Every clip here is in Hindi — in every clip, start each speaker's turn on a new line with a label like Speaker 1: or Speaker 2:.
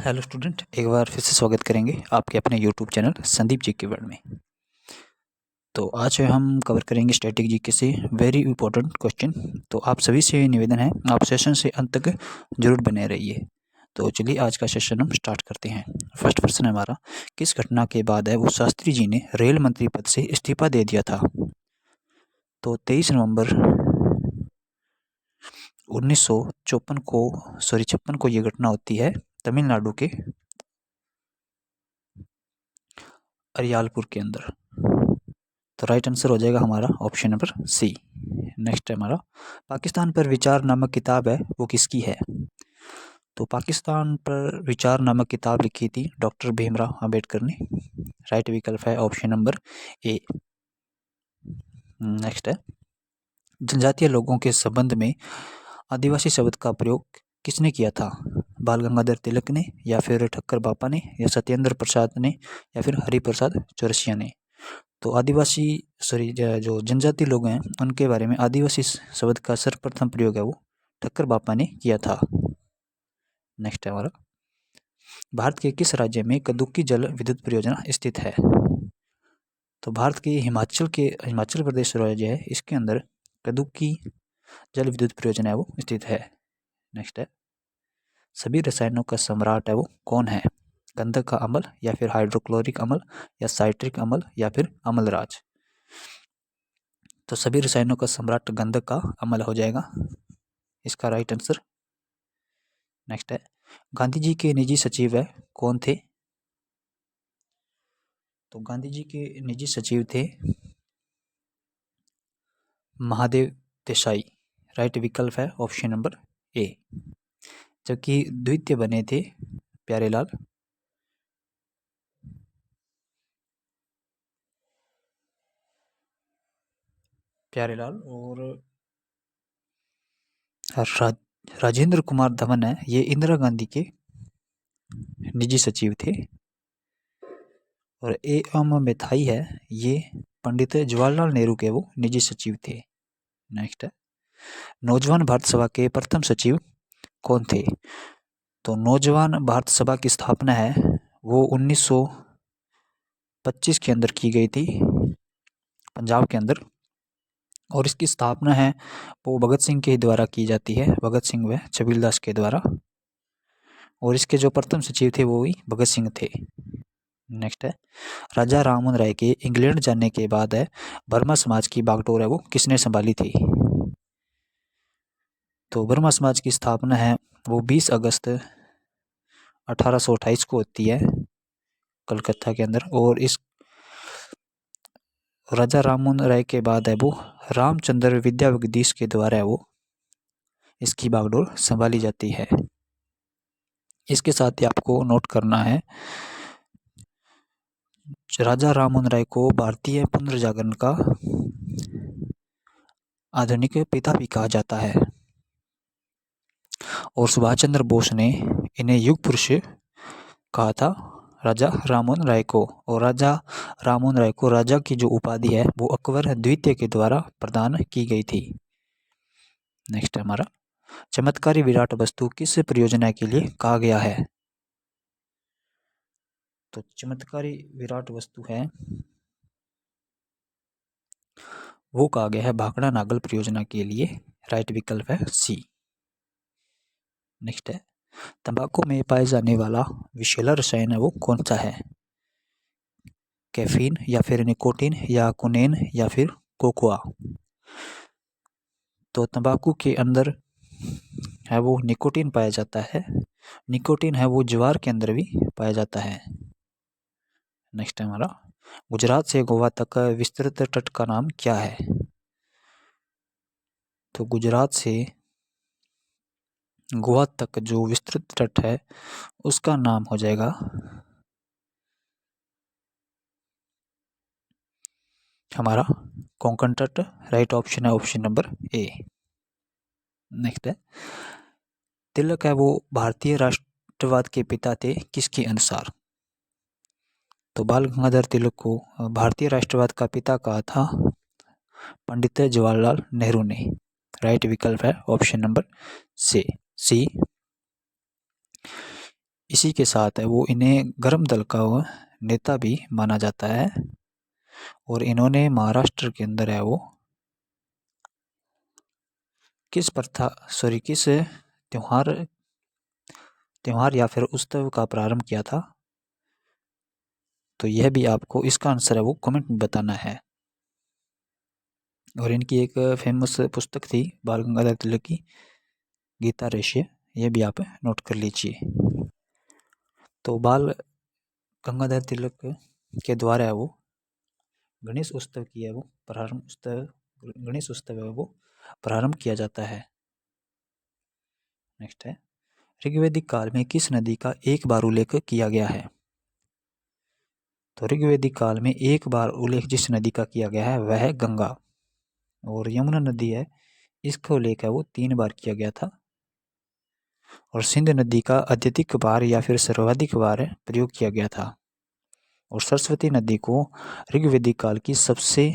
Speaker 1: हेलो स्टूडेंट, एक बार फिर से स्वागत करेंगे आपके अपने यूट्यूब चैनल संदीप जी के वर्ल्ड में। तो आज हम कवर करेंगे स्टैटिक जीके से वेरी इंपॉर्टेंट क्वेश्चन। तो आप सभी से निवेदन है, आप सेशन से अंत तक जरूर बने रहिए। तो चलिए आज का सेशन हम स्टार्ट करते हैं। फर्स्ट प्रश्न है हमारा, किस घटना के बाद है वो शास्त्री जी ने रेल मंत्री पद से इस्तीफा दे दिया था? तो 23 नवंबर 1956 को ये घटना होती है तमिलनाडु के अरियालपुर के अंदर। तो राइट आंसर हो जाएगा हमारा ऑप्शन नंबर सी। नेक्स्ट है हमारा, पाकिस्तान पर विचार नामक किताब है वो किसकी है? तो पाकिस्तान पर विचार नामक किताब लिखी थी डॉक्टर भीमराव अंबेडकर ने। राइट विकल्प है ऑप्शन नंबर ए। नेक्स्ट है, जनजातीय लोगों के संबंध में आदिवासी शब्द का प्रयोग किसने किया था? बाल गंगाधर तिलक ने, या फिर ठक्कर बापा ने, या सत्येंद्र प्रसाद ने, या फिर हरिप्रसाद चौरसिया ने? तो जो जनजाति लोग हैं उनके बारे में आदिवासी शब्द का सर्वप्रथम प्रयोग है वो ठक्कर बापा ने किया था। नेक्स्ट है हमारा, भारत के किस राज्य में कदुक्की जल विद्युत परियोजना स्थित है? तो भारत के हिमाचल प्रदेश राज्य है, इसके अंदर कदुक्की जल विद्युत परियोजना है वो स्थित है। नेक्स्ट है, सभी रसायनों का सम्राट है वो कौन है? गंधक का अम्ल, या फिर हाइड्रोक्लोरिक अम्ल, या साइट्रिक अम्ल, या फिर अम्लराज? तो सभी रसायनों का सम्राट गंधक का अम्ल हो जाएगा इसका राइट आंसर। नेक्स्ट है, गांधी जी के निजी सचिव है कौन थे? तो गांधी जी के निजी सचिव थे महादेव देसाई। राइट विकल्प है ऑप्शन नंबर ए। जबकि द्वितीय बने थे प्यारेलाल और राजेंद्र कुमार धवन है, ये इंदिरा गांधी के निजी सचिव थे। और ए एम मेथाई है, ये पंडित जवाहरलाल नेहरू के वो निजी सचिव थे। नेक्स्ट है, नौजवान भारत सभा के प्रथम सचिव कौन थे? तो नौजवान भारत सभा की स्थापना है वो 1925 के अंदर की गई थी पंजाब के अंदर। और इसकी स्थापना है वो भगत सिंह के द्वारा की जाती है, भगत सिंह व छबीलदास के द्वारा। और इसके जो प्रथम सचिव थे वो भी भगत सिंह थे। नेक्स्ट है, राजा राममोहन राय के इंग्लैंड जाने के बाद है बर्मा समाज की बागडोर है वो किसने संभाली थी? तो बर्मा समाज की स्थापना है वो 20 अगस्त 1828 को होती है कलकत्ता के अंदर। और इस राजा राममोहन राय के बाद है वो रामचंद्र विद्यावगीश के द्वारा है वो इसकी बागडोर संभाली जाती है। इसके साथ ही आपको नोट करना है, राजा राममोहन राय को भारतीय पुनर्जागरण का आधुनिक पिता भी कहा जाता है। और सुभाष चंद्र बोस ने इन्हें युग पुरुष कहा था राजा राममोहन राय को। और राजा राममोहन राय को राजा की जो उपाधि है वो अकबर द्वितीय के द्वारा प्रदान की गई थी। नेक्स्ट हमारा, चमत्कारी विराट वस्तु किस परियोजना के लिए कहा गया है? तो चमत्कारी विराट वस्तु है वो कहा गया है भाखड़ा नागल परियोजना के लिए। राइट विकल्प है सी। नेक्स्ट है, तंबाकू में पाए जाने वाला विषैला रसायन है वो कौन सा है? कैफीन, या फिर निकोटीन, या कुनेन, या फिर कोकोआ? तो तंबाकू के अंदर है वो निकोटीन पाया जाता है। निकोटीन है वो ज्वार के अंदर भी पाया जाता है। नेक्स्ट है हमारा, गुजरात से गोवा तक विस्तृत तट का नाम क्या है? तो गुजरात से गोवा तक जो विस्तृत तट है उसका नाम हो जाएगा हमारा कोंकण तट। राइट ऑप्शन है ऑप्शन नंबर ए। नेक्स्ट है, तिलक है वो भारतीय राष्ट्रवाद के पिता थे किसके अनुसार? तो बाल गंगाधर तिलक को भारतीय राष्ट्रवाद का पिता कहा था पंडित जवाहरलाल नेहरू ने। राइट विकल्प है ऑप्शन नंबर सी। इसी के साथ है वो इन्हें गर्म दल का नेता भी माना जाता है। और इन्होंने महाराष्ट्र के अंदर है वो किस त्योहार त्योहार या फिर उत्सव का प्रारंभ किया था। तो यह भी आपको इसका आंसर है वो कमेंट में बताना है। और इनकी एक फेमस पुस्तक थी बाल गंगाधर तिलक की, गीता रेशिया, यह भी आप नोट कर लीजिए। तो बाल गंगाधर तिलक के द्वारा है वो गणेश उत्सव की है वो प्रारंभ उत्सव गणेश उत्सव है वो प्रारंभ किया जाता है। नेक्स्ट है, ऋग्वैदिक काल में किस नदी का एक बार उल्लेख किया गया है। तो ऋग्वैदिक काल में एक बार उल्लेख जिस नदी का किया गया है वह है गंगा। और यमुना नदी है, इसका उल्लेख है वो 3 बार किया गया था। और सिंध नदी का अत्यधिक बार या फिर सर्वाधिक बार प्रयोग किया गया था। और सरस्वती नदी को ऋग्वैदिक काल की सबसे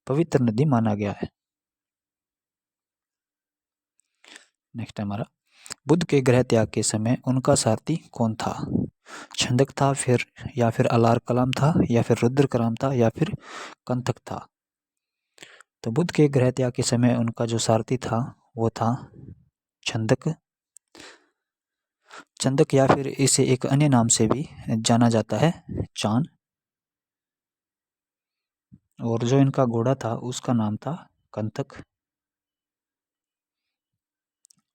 Speaker 1: पवित्र नदी माना गया है। नेक्स्ट हमारा, बुद्ध के गृह त्याग के समय उनका सारथी कौन था। छंदक था फिर या फिर अलार कलाम था या फिर रुद्र कलाम था या फिर कंथक था। तो बुद्ध के गृह त्याग के समय उनका जो सारथी था वो था छंदक। चंदक या फिर इसे एक अन्य नाम से भी जाना जाता है चान। और जो इनका घोड़ा था उसका नाम था कंथक।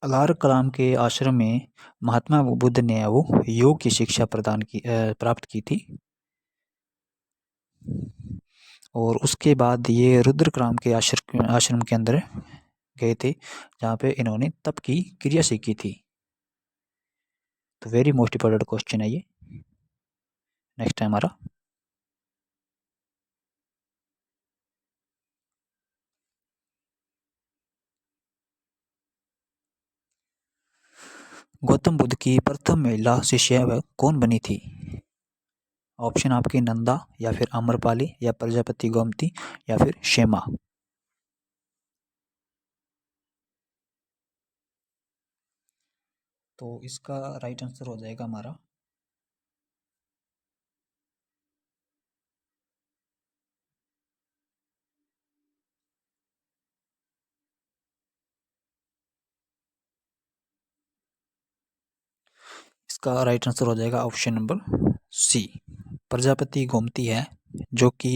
Speaker 1: अलार कलाम के आश्रम में महात्मा बुद्ध ने वो योग की शिक्षा प्राप्त की थी। और उसके बाद ये रुद्रक्राम के आश्रम के अंदर गए थे जहाँ पे इन्होंने तप की क्रिया सीखी थी। तो वेरी मोस्ट इंपॉर्टेंट क्वेश्चन है ये। नेक्स्ट है हमारा, गौतम बुद्ध की प्रथम महिला शिष्य कौन बनी थी। ऑप्शन आपके नंदा या फिर अमरपाली या प्रजापति गोमती या फिर शेमा। तो इसका राइट आंसर हो जाएगा हमारा इसका राइट आंसर हो जाएगा option number C, Prajapati Gomti है जो कि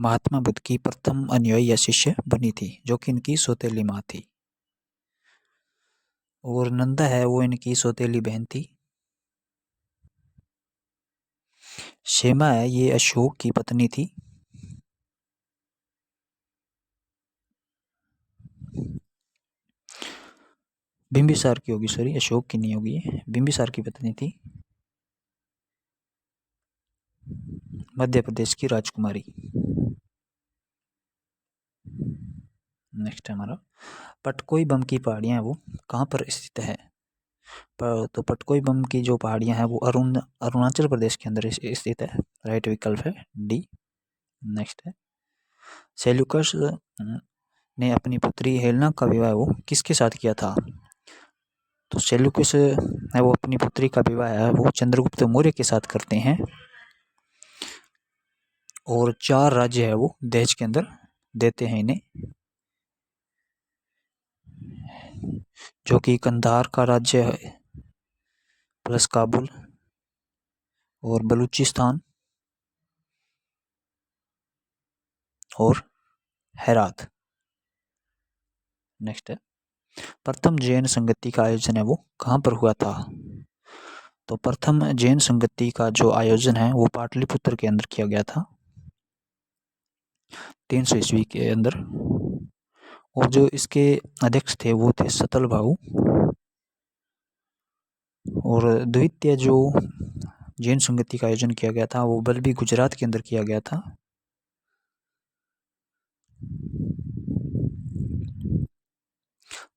Speaker 1: महात्मा बुद्ध की प्रथम अनुयायी या शिष्य बनी थी, जो कि इनकी सौतेली माँ थी। और नंदा है वो इनकी सौतेली बहन थी। शेमा है ये अशोक की पत्नी थी। बिंबिसार की होगी, सॉरी अशोक की नहीं होगी, बिंबिसार की पत्नी थी, मध्य प्रदेश की राजकुमारी। नेक्स्ट है हमारा, पटकोई बम की पहाड़ियाँ वो कहाँ पर स्थित है। तो पटकोई बम की जो पहाड़ियाँ हैं वो अरुणाचल प्रदेश के अंदर स्थित है। राइट विकल्प है डी। नेक्स्ट है, सेल्यूकस ने अपनी पुत्री हेलेना का विवाह वो किसके साथ किया था। तो सेल्यूकस है वो अपनी पुत्री का विवाह है वो चंद्रगुप्त मौर्य के साथ करते हैं। और 4 राज्य है वो दहेज के अंदर देते हैं इन्हें, जो कि कंधार का राज्य है प्लस काबुल और बलूचिस्तान और हेरात। नेक्स्ट है, प्रथम जैन संगति का आयोजन है वो कहाँ पर हुआ था। तो प्रथम जैन संगति का जो आयोजन है वो पाटलिपुत्र के अंदर किया गया था 300 ईस्वी के अंदर। और जो इसके अध्यक्ष थे वो थे सतल भाऊ। और द्वितीय जो जैन संगति का आयोजन किया गया था वो बल्बी गुजरात के अंदर किया गया था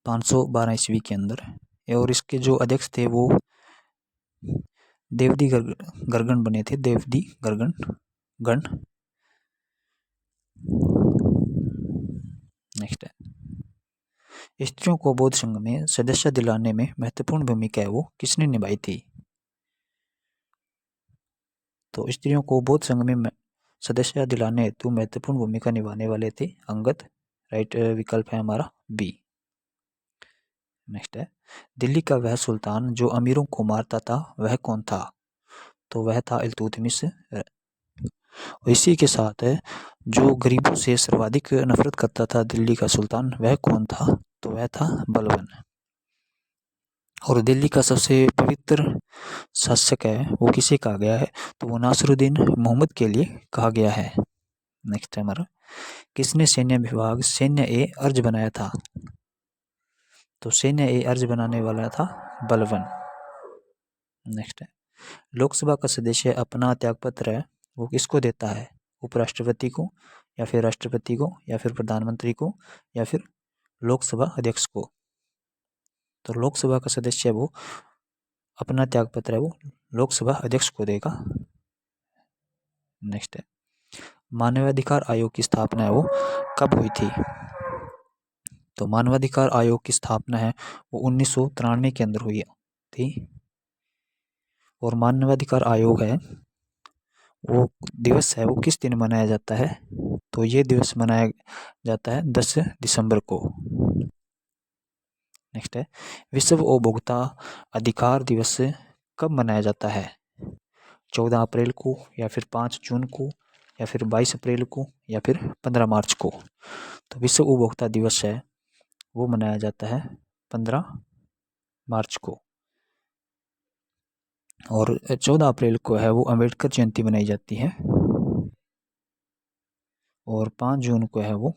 Speaker 1: 512 ईस्वी के अंदर। और इसके जो अध्यक्ष थे वो देवदी गर्गन बने थे, देवदी गर्गन गण। नेक्स्ट है, स्त्रियों को बौद्ध संघ में सदस्य दिलाने में महत्वपूर्ण भूमिका है वो किसने निभाई थी? तो स्त्रियों को बौद्ध संघ में सदस्य दिलाने हेतु महत्वपूर्ण भूमिका निभाने वाले थे अंगद। राइट विकल्प है हमारा बी। नेक्स्ट है, दिल्ली का वह सुल्तान जो अमीरों को मारता था वह कौन था? तो वह था इल्तुतमिश। इसी के साथ है, जो गरीबों से सर्वाधिक नफरत करता था दिल्ली का सुल्तान वह कौन था? तो वह था बलबन। और दिल्ली का सबसे पवित्र शासक है वो किसे कहा गया है? तो वो नासिरुद्दीन मोहम्मद के लिए कहा गया है। नेक्स्ट है हमारा, किसने सैन्य विभाग सैन्य ए अर्ज बनाया था? तो सैन्य ए अर्ज बनाने वाला था बलबन। नेक्स्ट है, लोकसभा का सदस्य अपना त्यागपत्र है वो किसको देता है? उपराष्ट्रपति को, या फिर राष्ट्रपति को, या फिर प्रधानमंत्री को, या फिर लोकसभा अध्यक्ष को? तो लोकसभा का सदस्य है वो अपना त्यागपत्र है वो लोकसभा अध्यक्ष को देगा। नेक्स्ट है, मानवाधिकार आयोग की स्थापना है वो कब हुई थी? तो मानवाधिकार आयोग की स्थापना है वो 1993 के अंदर हुई थी। और मानवाधिकार आयोग है वो दिवस है वो किस दिन मनाया जाता है? तो ये दिवस मनाया जाता है 10 दिसंबर को। नेक्स्ट है, विश्व उपभोक्ता अधिकार दिवस कब मनाया जाता है? 14 अप्रैल को, या फिर 5 जून को, या फिर 22 अप्रैल को, या फिर 15 मार्च को? तो विश्व उपभोक्ता दिवस है वो मनाया जाता है 15 मार्च को। और 14 अप्रैल को है वो अम्बेडकर जयंती मनाई जाती है। और 5 जून को है वो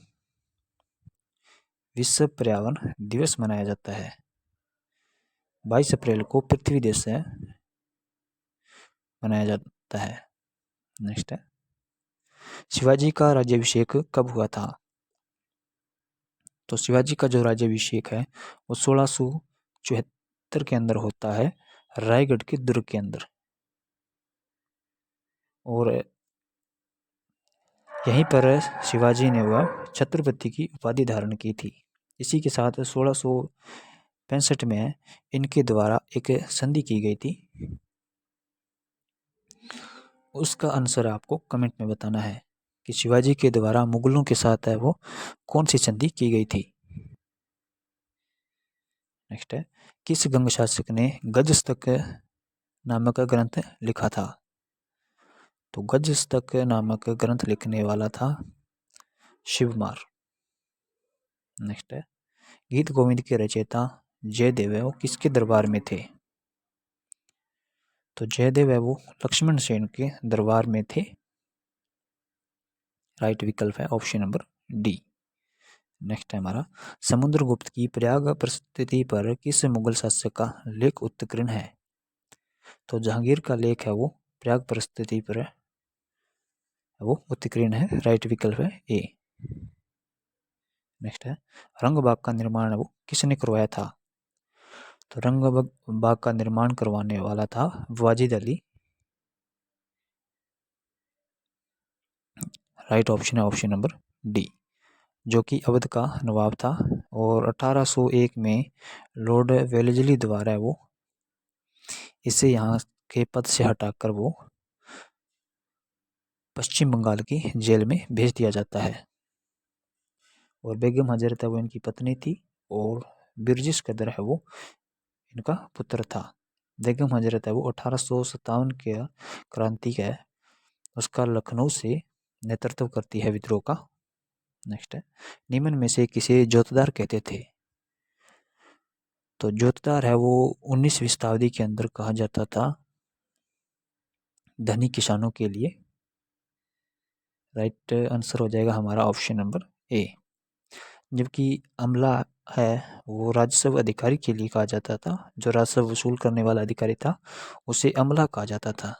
Speaker 1: विश्व पर्यावरण दिवस मनाया जाता है। 22 अप्रैल को पृथ्वी दिवस है मनाया जाता है। नेक्स्ट है, शिवाजी का राज्याभिषेक कब हुआ था? तो शिवाजी का जो राज्याभिषेक है वो 1674 के अंदर होता है रायगढ़ के दुर्ग के अंदर। और यहीं पर शिवाजी ने वह छत्रपति की उपाधि धारण की थी। इसी के साथ 1665 में इनके द्वारा एक संधि की गई थी। उसका आंसर आपको कमेंट में बताना है कि शिवाजी के द्वारा मुगलों के साथ है वो कौन सी संधि की गई थी। नेक्स्ट है, किस गंग शासक ने गजस्तक नामक ग्रंथ लिखा था? तो गजस्तक नामक ग्रंथ लिखने वाला था शिवकुमार। नेक्स्ट है, गीत गोविंद के रचयिता जयदेव है वो किसके दरबार में थे? तो जयदेव है वो लक्ष्मण सेन के दरबार में थे। राइट विकल्प है ऑप्शन नंबर डी। नेक्स्ट है हमारा, समुद्रगुप्त की प्रयाग परिस्थिति पर किस मुगल शासक का लेख उत्कीर्ण है? तो जहांगीर का लेख है वो प्रयाग परिस्थिति पर है वो उत्कीर्ण है। राइट विकल्प है ए। नेक्स्ट है, रंग बाग का निर्माण वो किसने करवाया था? तो रंग बाग का निर्माण करवाने वाला था वाजिद अली। राइट ऑप्शन है ऑप्शन नंबर डी, जो कि अवध का नवाब था। और 1801 में लॉर्ड वेलेस्ली द्वारा है वो इसे यहाँ के पद से हटाकर वो पश्चिम बंगाल की जेल में भेज दिया जाता है। और बेगम हजरत है वो इनकी पत्नी थी। और बिरजिस कदर है वो इनका पुत्र था। बेगम हजरत है वो 1857 के क्रांति का है उसका लखनऊ से नेतृत्व करती है विद्रोह का। नेक्स्ट है, निम्न में से किसे जोतदार कहते थे? तो जोतदार है वो 19वीं शताब्दी के अंदर कहा जाता था धनी किसानों के लिए। राइट आंसर हो जाएगा हमारा ऑप्शन नंबर ए। जबकि अमला है वो राजस्व अधिकारी के लिए कहा जाता था। जो राजस्व वसूल करने वाला अधिकारी था उसे अमला कहा जाता था।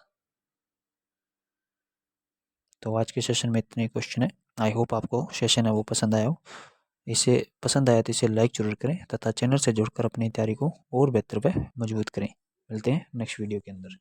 Speaker 1: तो आज के सेशन में इतने क्वेश्चन है। आई होप आपको सेशन है वो पसंद आया हो। इसे पसंद आया तो इसे लाइक जरूर करें तथा चैनल से जुड़कर अपनी तैयारी को और बेहतर व मजबूत करें। मिलते हैं नेक्स्ट वीडियो के अंदर।